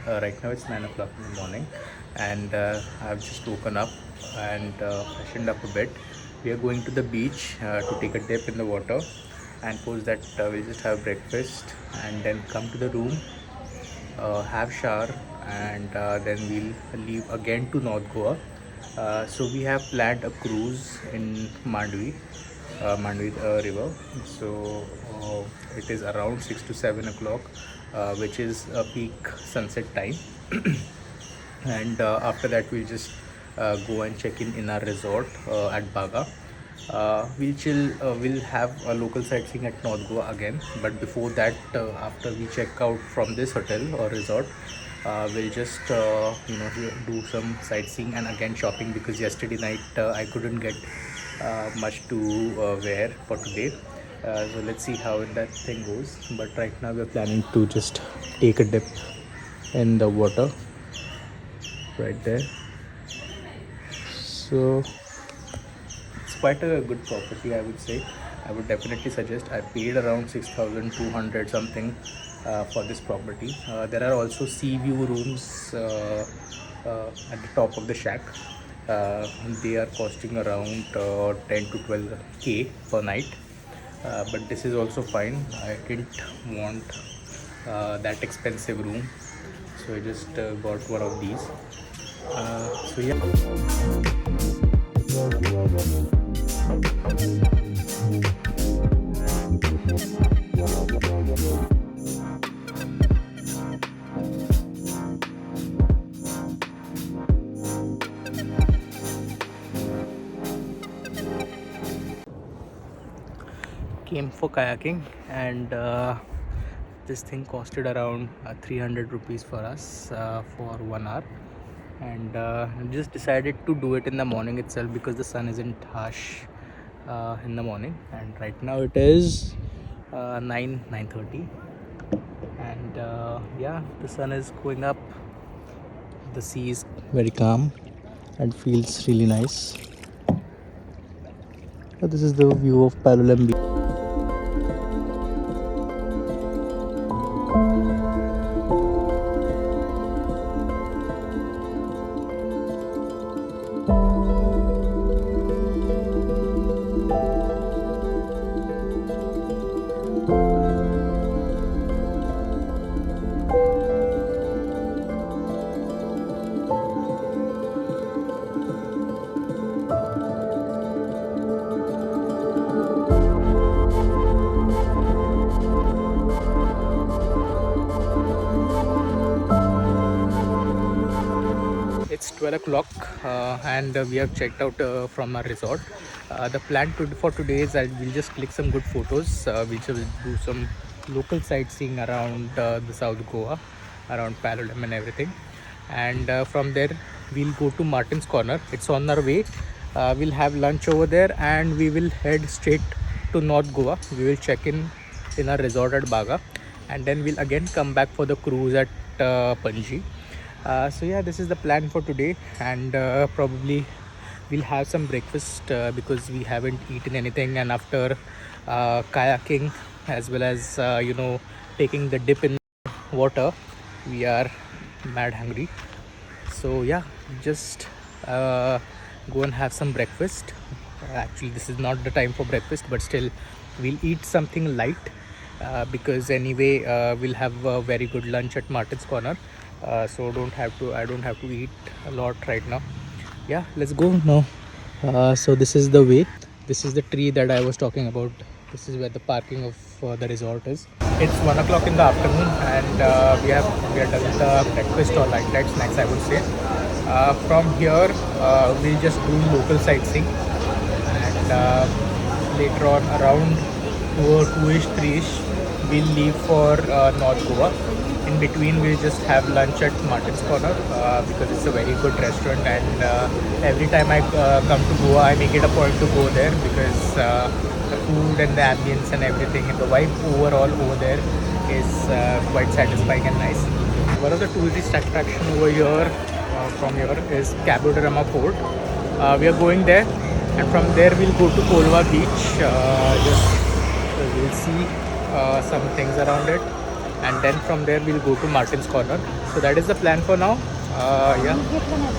Right now it's 9 o'clock in the morning, and I've just woken up and freshened up a bit. We are going to the beach to take a dip in the water, and post that we'll just have breakfast and then come to the room, have shower, and then we'll leave again to North Goa. So we have planned a cruise in Mandvi River. So it is around 6 to 7 o'clock, which is a peak sunset time. And after that we'll just go and check in our resort at Baga. We'll have a local sightseeing at North Goa again, but before that, after we check out from this hotel or resort, we'll just do some sightseeing and again shopping, because yesterday night I couldn't get much to wear for today. So let's see how that thing goes. But right now we're planning to just take a dip in the water right there. So it's quite a good property, I would say. I would definitely suggest. I paid around 6,200 something for this property. There are also sea view rooms at the top of the shack. They are costing around 10 to 12k per night. But this is also fine. I didn't want that expensive room, so I just got one of these. So yeah. Came for kayaking, and this thing costed around 300 rupees for us for 1 hour. And just decided to do it in the morning itself, because the sun isn't harsh in the morning. And right now it is 9:30, and yeah, the sun is going up, the sea is very calm and feels really nice. This is the view of Palolem Beach. It's 12 o'clock, and we have checked out from our resort. The plan for today is that we'll just click some good photos. We'll just do some local sightseeing around the South Goa, around Palolem and everything. And from there, we'll go to Martin's Corner. It's on our way. We'll have lunch over there, and we will head straight to North Goa. We will check in our resort at Baga, and then we'll again come back for the cruise at Panji. So yeah, this is the plan for today, and probably we'll have some breakfast because we haven't eaten anything, and after kayaking as well as taking the dip in water, we are mad hungry. So yeah, just go and have some breakfast. Actually, this is not the time for breakfast, but still we'll eat something light, because anyway we'll have a very good lunch at Martin's Corner. So I don't have to eat a lot right now. Yeah, let's go now. So this is the way. This is the tree that I was talking about. This is where the parking of the resort is. It's 1 o'clock in the afternoon, and we are done with the breakfast or light snacks, I would say. From here, we'll just do local sightseeing, and later on around 2ish 3ish we'll leave for North Goa. In between, we'll just have lunch at Martin's Corner, because it's a very good restaurant, and every time I come to Goa, I make it a point to go there, because the food and the ambience and everything and the vibe overall over there is quite satisfying and nice. One of the tourist attraction over here from here is Cabo de Rama Fort. We are going there, and from there we'll go to Colva Beach. Just we'll see some things around it. and then from there we'll go to Martin's Corner. So that is the plan for now. Yeah,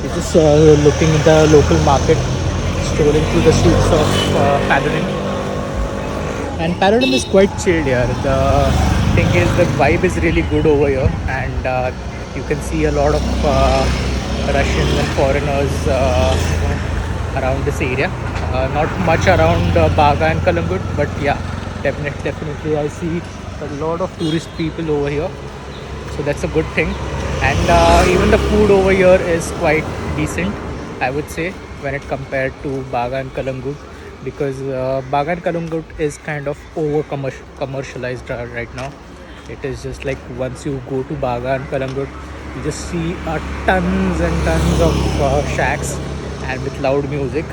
we're just looking at the local market, strolling through the streets of Padonin. And Paradigm is quite chilled here. The thing is, the vibe is really good over here, and you can see a lot of Russians and foreigners around this area. Not much around Baga and Kalangut, but yeah, definitely I see a lot of tourist people over here. So that's a good thing. And even the food over here is quite decent, I would say, when it compared to Baga and Kalangut, because Baga and Kalangut is kind of over commercialized right now. It is just like once you go to Baga and Kalangut, you just see tons and tons of shacks and with loud music.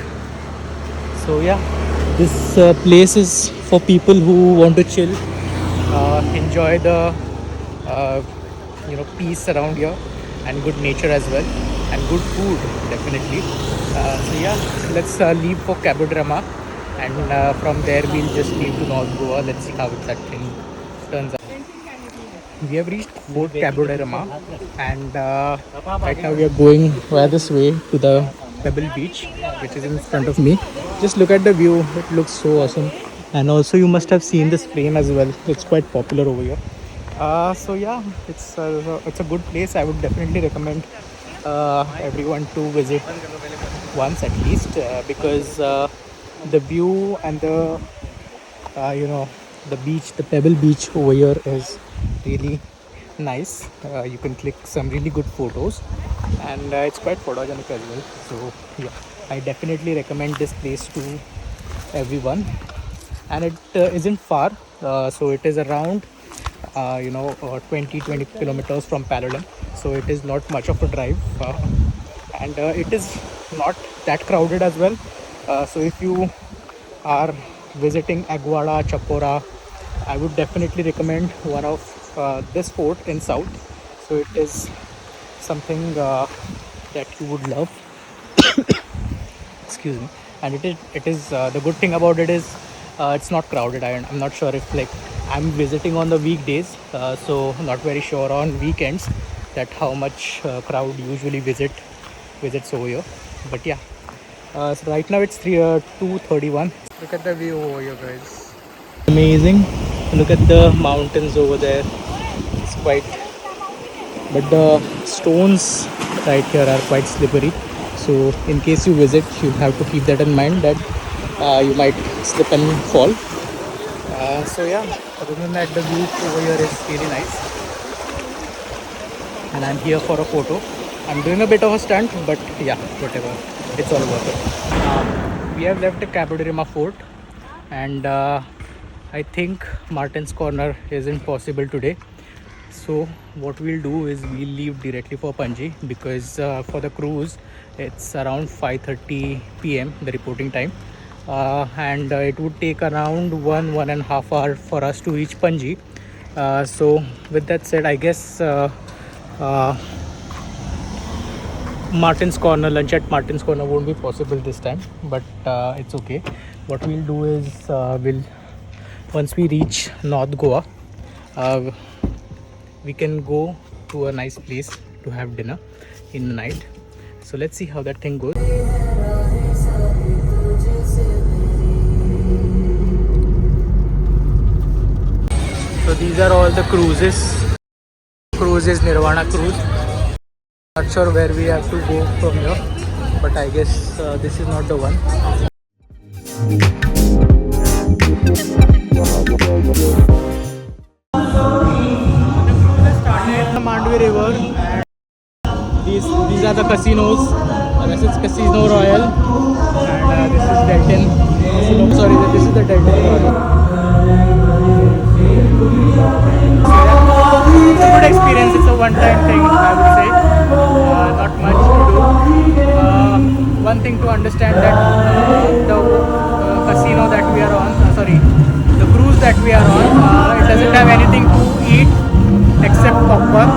So yeah, this place is for people who want to chill, enjoy the uh, peace around here, and good nature as well, and good food definitely. So yeah, let's leave for Cabo Drama, and from there we'll just leave to North Goa. Let's see how that thing turns out. We have reached Fort Cabo Drama, and right now we are going via this way to the Pebble Beach, which is in front of me. Just look at the view; it looks so awesome. And also, you must have seen this frame as well. It's quite popular over here. So yeah, it's a good place. I would definitely recommend everyone to visit once at least, because the view and the uh, you know the beach, the Pebble Beach over here is really nice. You can click some really good photos, and it's quite photogenic as well. So yeah, I definitely recommend this place to everyone, and it isn't far. So it is around 20 kilometers from Paralam, so it is not much of a drive, and it is not that crowded as well. So if you are visiting Aguada, Chapora, I would definitely recommend one of this fort in south. So it is something that you would love. Excuse me. And it is the good thing about it is it's not crowded. I'm not sure if like I'm visiting on the weekdays, so not very sure on weekends that how much crowd usually visits over here. But yeah, so right now it's 2:31. Look at the view over here, guys. Amazing. Look at the mountains over there. It's quite, but the stones right here are quite slippery. So in case you visit, you have to keep that in mind that you might slip and fall. So yeah, other than that, the view over here is really nice, and I'm here for a photo. I'm doing a bit of a stunt, but yeah, whatever, it's all worth it. We have left the Cabo de Rima fort, and I think Martin's Corner isn't possible today. So what we'll do is we'll leave directly for Panji, because for the cruise it's around 5:30 p.m. the reporting time, and it would take around 1.5 hour for us to reach Panji. So with that said, I guess uh, Martin's Corner, lunch at Martin's Corner won't be possible this time, but it's okay. What we'll do is we'll once we reach North Goa, uh, we can go to a nice place to have dinner in the night. So let's see how that thing goes. So these are all the cruises. Cruise is Nirvana cruise. Not sure where we have to go from here, but I guess this is not the one. The Mandvi River, and these are the casinos. This is Casino Royal, and this is Delton. Sorry, this is the Delton Royal. It's a good experience. It's a one-time thing, I would say. Not much to do. One thing to understand that the casino that we are on, the cruise that we are on, it doesn't have anything to eat except popcorn.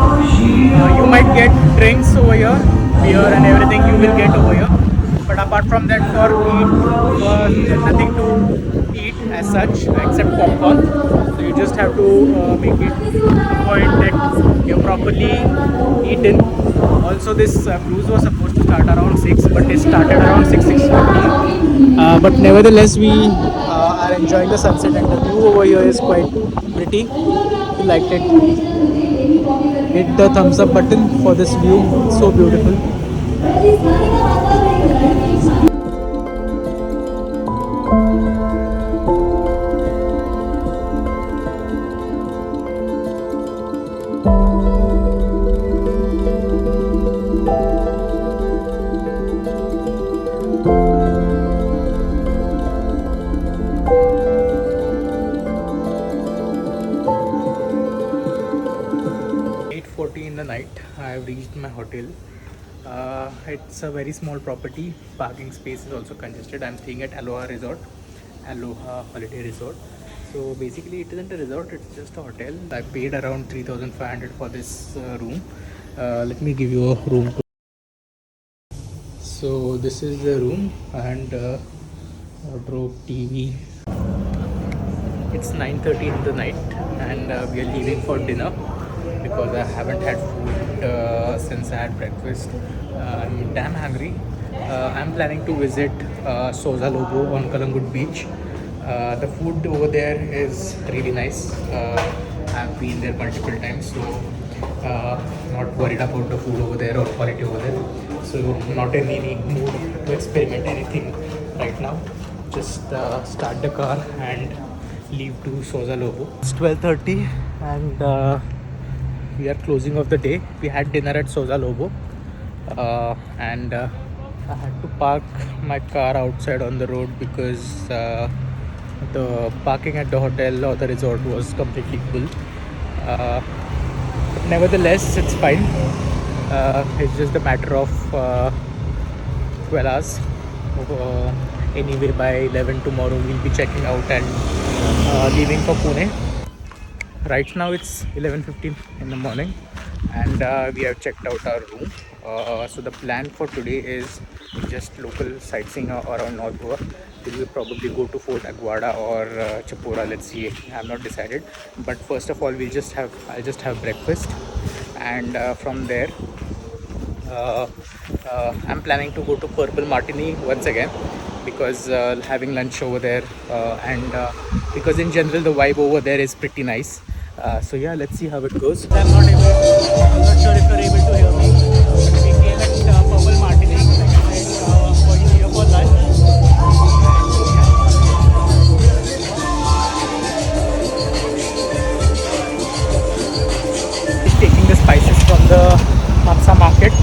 You might get drinks over here, beer and everything you will get over here. But apart from that, there's nothing to eat as such except popcorn. So So you just have to make it a point that you're properly eaten. Also, this cruise was supposed to start around 6, but it started around 6:30. But nevertheless, we are enjoying the sunset, and the view over here is quite pretty. If you liked it, hit the thumbs up button for this view. It's so beautiful. 8:40 in the night, I have reached my hotel. It's a very small property. Parking space is also congested. I'm staying at Aloha Resort, Aloha Holiday Resort. So basically, it isn't a resort; it's just a hotel. I paid around 3,500 for this room. Let me give you a room tour. So this is the room, and wardrobe, TV. It's 9:30 in the night, and we are leaving for dinner because I haven't had food since I had breakfast. I'm damn hungry. I'm planning to visit Soza Lobo on Kalangut Beach. The food over there is really nice. I've been there multiple times, so not worried about the food over there or quality over there. So not in any mood to experiment anything right now. Just start the car and leave to Soza Lobo. It's 12:30 and we are closing off the day. We had dinner at Soza Lobo and I had to park my car outside on the road because the parking at the hotel or the resort was completely full. But nevertheless, it's fine. It's just a matter of 12 hours. Anyway, by 11 tomorrow, we'll be checking out and leaving for Pune. Right now it's 11:15 in the morning, and we have checked out our room. So the plan for today is just local sightseeing around North Goa. We will probably go to Fort Aguada or Chapora. Let's see. I'm not decided. But first of all, I'll just have breakfast, and from there I'm planning to go to Purple Martini once again because having lunch over there and because in general the vibe over there is pretty nice. So yeah, let's see how it goes. I'm not sure if you're able to hear me. We came at Purple Martini, like I said, for here for lunch. He's taking the spices from the Mamsa market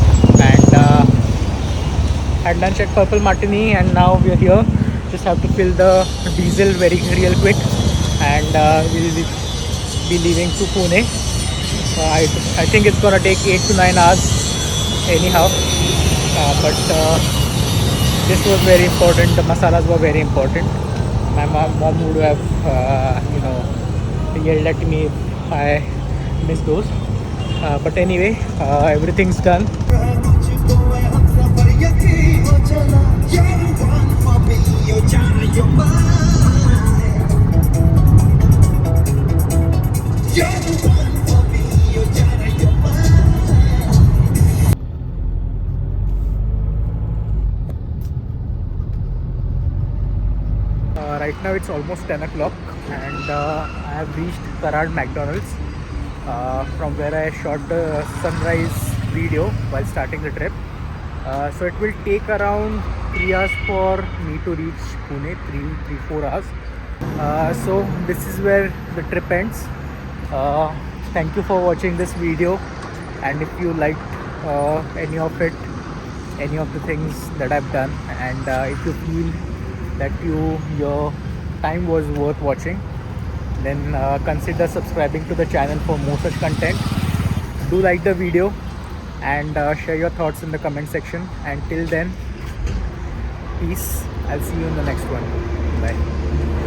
and had lunch at Purple Martini, and now we are here. Just have to fill the diesel real quick, and we'll be leaving to Pune. I think it's gonna take 8 to 9 hours anyhow, but this was very important. The masalas were very important. My mom would have yelled at me if I missed those, but anyway, everything's done. Right now it's almost 10 o'clock and I have reached Karad McDonald's from where I shot the sunrise video while starting the trip. So it will take around 3 hours for me to reach Pune, 4 hours. So this is where the trip ends. Thank you for watching this video, and if you liked any of it, any of the things that I've done, and if you feel that your time was worth watching, then consider subscribing to the channel for more such content. Do like the video and share your thoughts in the comment section. And till then, peace. I'll see you in the next one. Bye.